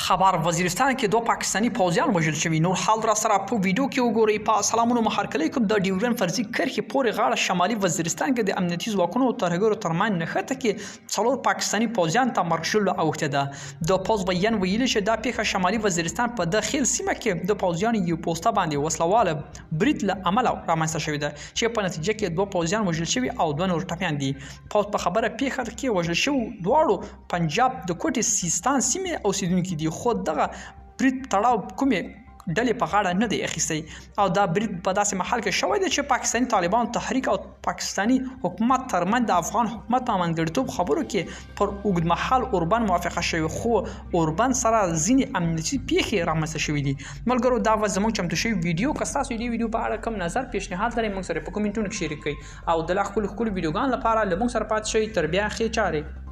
خبر وزیرستان کې دوه پاکستانی پوځیان وژل شوي. نور حال را سره په ویډیو کې وګورئ. په سلامونو مهرکلی کوم د ډیورن فرضي کرښې پورې غاړه شمالي وزیرستان کې د امنیتي ځواکونو او ترهګرو ترمنځ نښته کې 4 پاکستانی پوځیان ته مرګ شل اوښته ده. د پوځ بیان ویلي چې دا پیښه شمالي وزیرستان په داخل سیمه کې د پوځیانو یو پوسټه باندې وسلواله برید له امله رامنځته شوې ده چې په نتیجه کې دوه پوځیان وژل شوي او دوه نور ټپیان دي. پوځ په خبره پیښه کې وژل شوي دواړو پنجاب د کوټي سیستان سیمې اوسیدونکي دي، خو دغه برید تړاو کومې ډلې په غاړه نه دی اخیستی او دا برید په داسې محل کې شوی دی چې پاکستاني طالبان تحریک او پاکستاني حکومت ترمنځ د افغان حکومت په منځګړیتوب خبرو کې پر اوږدمهال اوربند موافقه شوې، خو اوربند سره ځینې امنیتي پیښې رامنځته شوي دي. ملګرو، دا و زموږ چمتو شوی ویډیو. که ستاسو دې ویډیو په اړه کوم نظر پیشنهاد لرئ موږ سره په کومنټونو کې شریک کړئ او د لا ښکلو ویډیوګانو لپاره له موږ سره پاتې شئ. تر بیا ښې چارې.